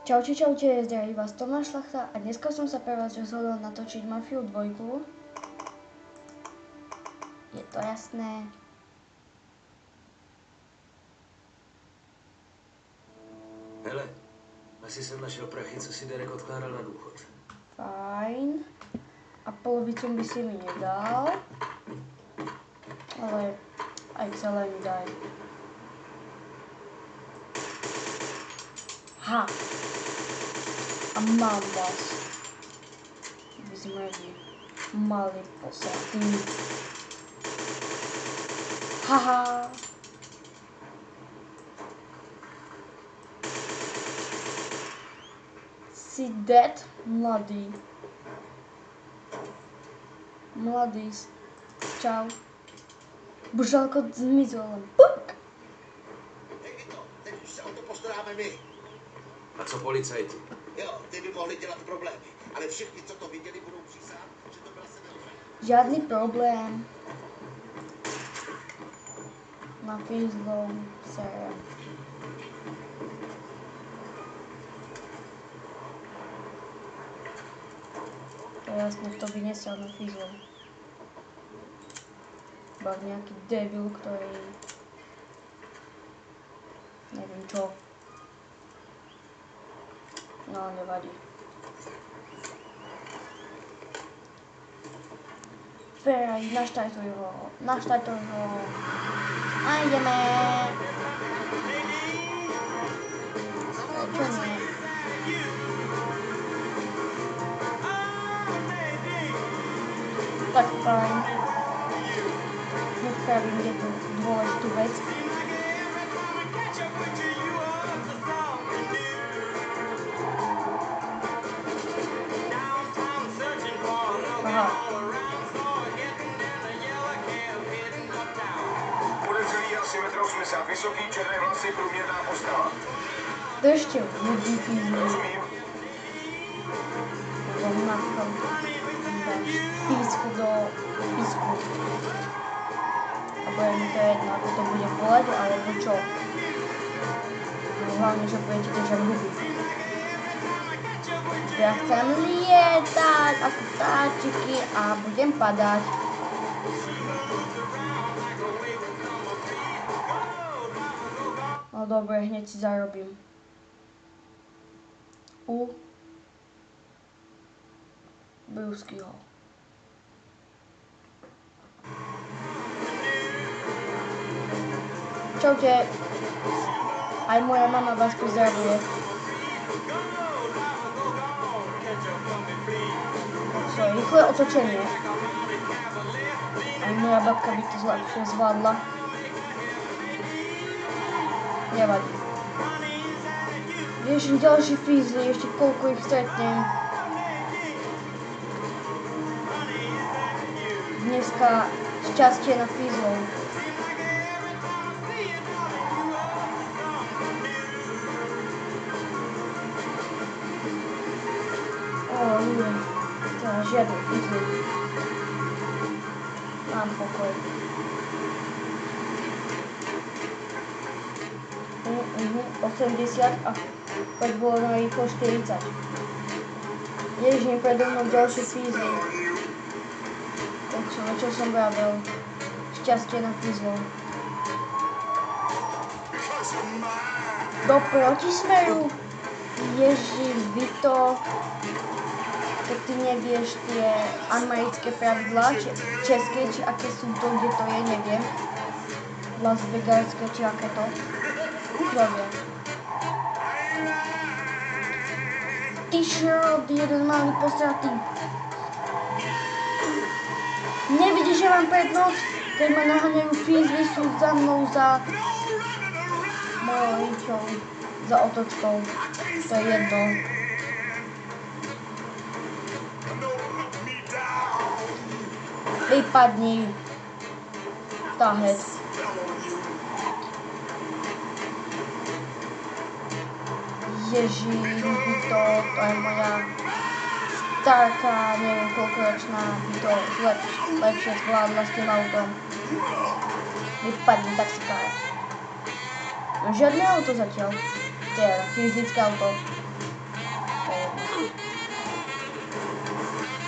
Čaute, zdraví vás Tomáš Šlachta a dneska som sa pre vás rozhodol natočiť Mafiu 2. Je to jasné. Hele, asi jsem našel prachy, co si Derek odkládal na důchod. Fajn. A polovicu by si mi nedal. Ale aj celé mi daj. Ha! A mám vás. Vy zmrdí. Malý posratý. Haha! Si dead, mladý. Mladý. Čau. Bužalko zmizol. Puk! Hej Vito, teď už se o to postaráme my. A co policajti? Jo, ty by mohli dělat problémy, ale všichni, co to viděli, budou přísát, že to byla sebeobrana. Žádný problém. Na fízlou serem. To je jasné, kto by nesiel na fízlou. Iba nejaký debil, ktorý... neviem čo. No, nevadí. Ferrari, naštartuj ho. A ideme. Čo nie? Tak fajn. Spravím jednu dôležitú vec. Aha. Podezřelý asi 1,80 m, vysoký, černé vlasy, průměrná postava. Držte ľudí fízli. Rozumím. Rovnako dáš písku do písku. A bude mi to jedno, ako to bude volať, alebo čo. No, hlavne, že budete držať huby. Ja chcem lietať ako vtáčiky a budem padať. No dobre, hneď si zarobím. U Bruskyho. Čaute. Aj moja mama vás pozdravuje. So, rýchle otočenie. Aj moja babka by to ľahšie zvládla. Nevadí. Ešte ďalší fízly, ešte koľko ich stretnem. Dneska šťastie na fízlov. Nie. Teraz žiadne fízly. Mám pokoj. 80 a poď bolo na rýchlo 40. Ježiš, predo mnou ďalšie fízly. Takže čo som vravel? Šťastie na fízlov. Do protismeru? Ježiš, Vito. Keď ty nevieš tie americké pravidlá, či české, či aké sú to, kde to je, neviem. Las Vegaské, či aké to. Dobre. Ty šrod, jeden malý posratý. Nevidíš, že mám prednosť? Keď ma naháňajú fízly, sú za mnou za mojou ričou, za otočkou. To je jedno. Vypadni. Táhec. Ježiš, to je moja starka, neviem koľkoročná, by to lepšie zvládla s tým autom. Vypadni taxikára. No žiadne auto zatiaľ. Teda fyzické auto.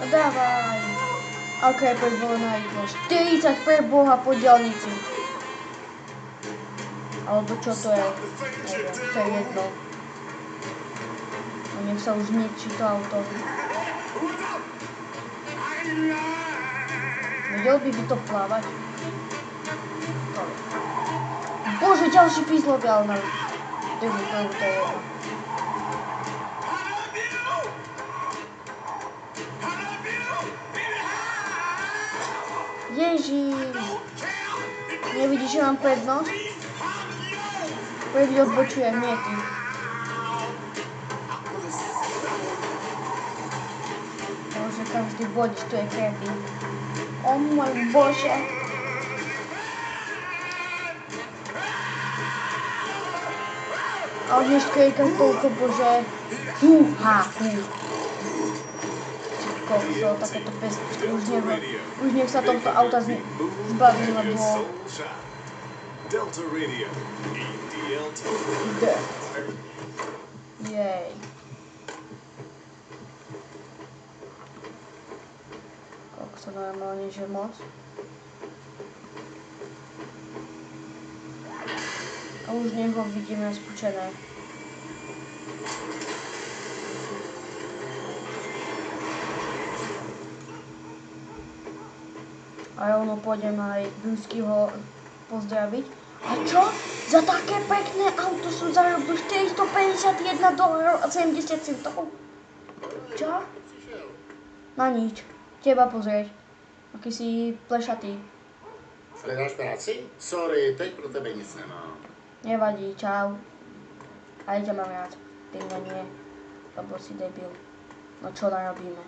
No dávaj. OK, poď bolo na rýchlo. 40 pre Boha po diaľnici. Alebo čo to je? Neviem, to je jedno. No nech sa už ničí to auto. Vedel by to plávať? Bože, ďalší pízlok, ale na... To je jedno. Ježiš. Nevidíš, že mám prednosť? Prvý odbočujem, nie ty. Bože, každý vodič tu je creepy. O môj Bože. A už neškrejka toľko, Bože. Húha, kokso, takéto pestičky. Už nech sa tomto auta zbaví, lebo... Delta Radio. EDLT. Jej. Kokso, normálne, že moc. A už nech ho vidíme spúčené. A rovno pôjdem aj Brusky ho pozdraviť. A čo? Za také pekné auto som zarobil $451 a 70 centov. Čo? Na nič. Teba pozrieť. Aký si plešatý. Hledáš práci? Sorry, teď pro tebe nic nemám. Nevadí, čau. Aj ťa mám rád. Ty mňa nie. Lebo si debil. No čo narobíme?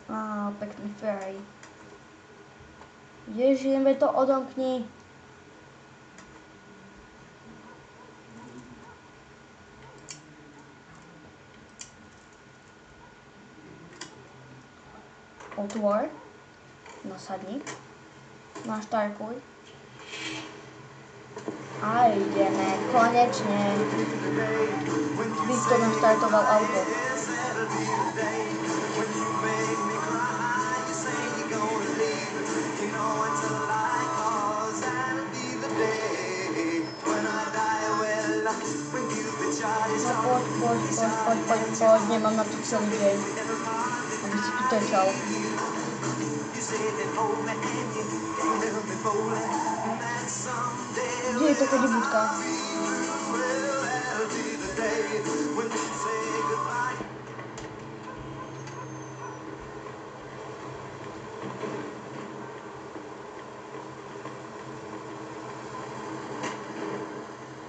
Á, pekný Ferrari. Ježiš, to odomkni. Otvor. Nasadni. Naštarkuj. A ideme, konečne. Viktor naštartoval auto. No poď, nemám na to celý deň, aby si tu tečal. Kde je taká debúdka?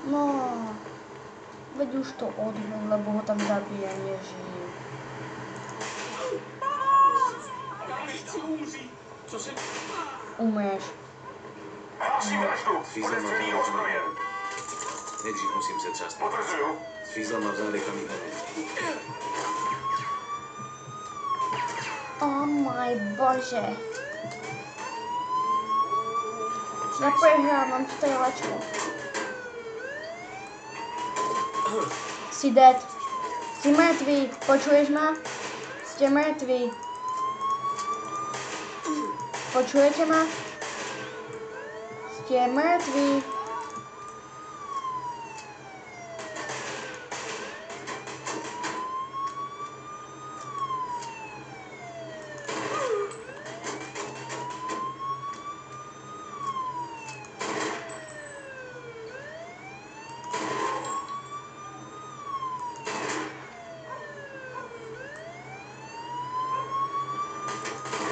No, veď už to odhoď, lebo ho tam zabije, nežijú. Umřeš. Hlásí vraždu. Podezřelý ozbrojen. Nejdřív musím se třást. Potvrzuju. Svízla má v zádech a mít O môj Bože. Ja prehrávam strelačku. Si dead. Si mŕtvý. Počuješ ma? Ste mŕtvi. Počujete ma? Ste mŕtvi.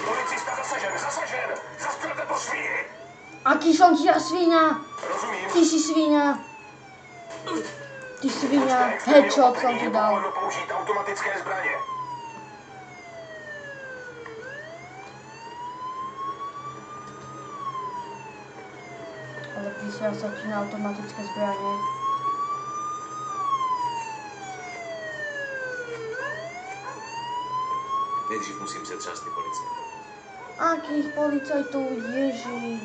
Policista zasažen. Zastrelete po svíji. Aký som ti ja svinia? Rozumím. Ty si svinia. Ty svinia. Headshot som ti dal. Povoleno použít automatické zbraně. Ale vysral sa ti na automatické zbranie. Nejdřív musím se třást ty policie. Akých policajtov, Ježi.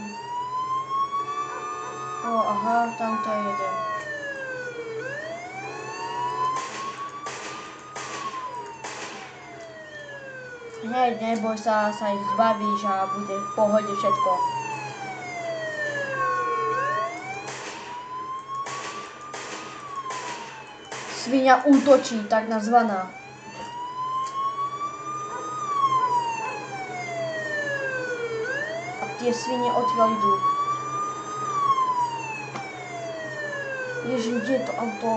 A tamto je jeden. Hej, neboj sa ich zbavíš a bude v pohode všetko. Svinia útočí, tak nazvaná. A tie svine odtiaľ idú. Ježiš, kde je to auto?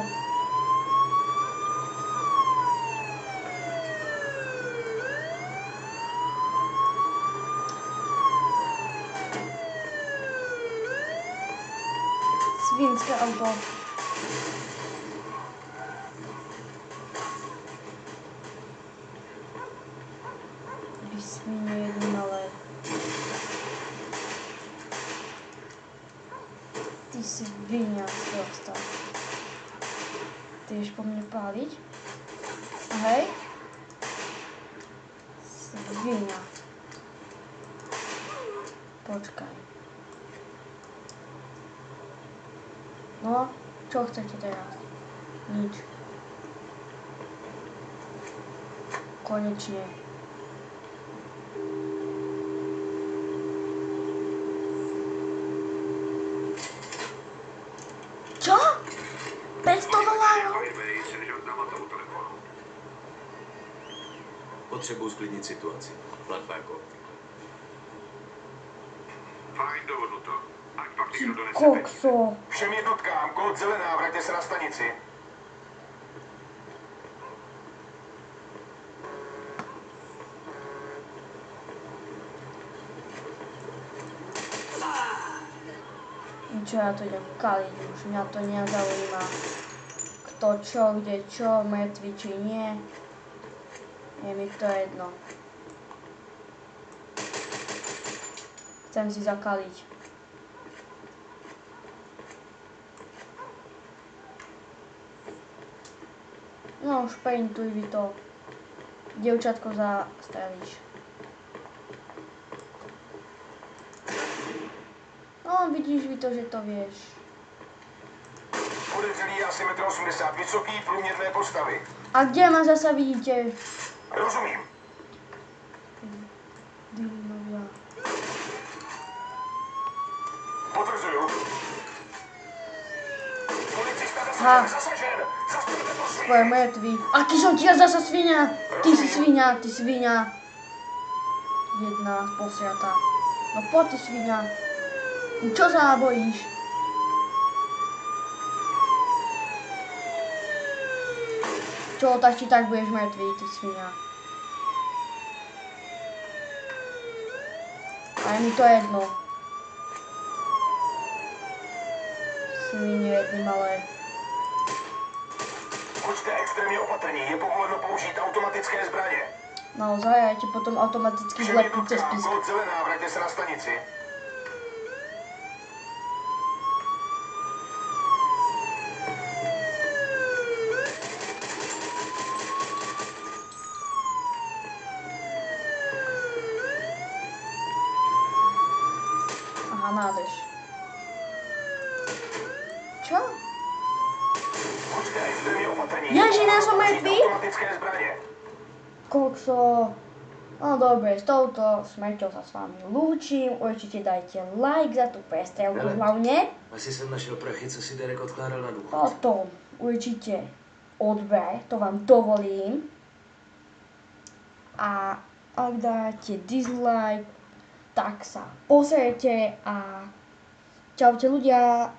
Svinské auto. Vy svine jedny malé. Ty svinia z prosta. Ty ideš po mne páliť? Hej? Svinia. Počkaj. No, čo chcete teraz? Nič. Konečne. Čo? 500 dolárov? Potřebuji sklidnit situaci. Platba jako obvykle. Fajn, dohodnuto. Ať pak někdo donese peníze. Kokso. Všem jednotkám, kód zelená, vraťte se na stanici. Čo ja to idem kaliť už, mňa to nezaujíma. Kto čo, kde čo, mŕtvy či nie. Je mi to jedno. Chcem si zakaliť. No, špejntuj vy to. Dievčatko zastrelíš. No, vidíš vy to, že to vieš. Podezřelý asi 1,80 m, vysoký, průměrné postavy. A kde ma zasa vidíte? Rozumím. Dylinovia. Potvrzuju. Policista Ha. zasažen. Zastavte to svině. Tvoje mŕtvy. Aký som ti ja zasa svinia? Ty si svinia, ty svinia. Jedna posriata. No poď ty svinia. Čo sa bojíš? Čo, tak či tak budeš mŕtvý, ty svinia. A je mi to jedno. Svinie jedny malé. Buďte extrémně opatrní, je povoleno použít automatické zbraně. Naozaj, ja ti potom automaticky Všem vlepím cez jednotkám, písk. kód zelená, vraťte se na stanici. Aha, nádrž. Čo? Buďte extrémně opatrní. Ježi, je ja som povoleno mŕtvý? použít automatické zbraně. Kokso. No dobre, s touto smrťou sa s vami lúčim. Určite dajte like za tú prestrelku Hele. hlavne. Asi jsem našel prachy, co si Derek odkládal na důchod. Potom určite odber, to vám dovolím. A ak dáte dislike, tak sa pozrite a čaute ľudia.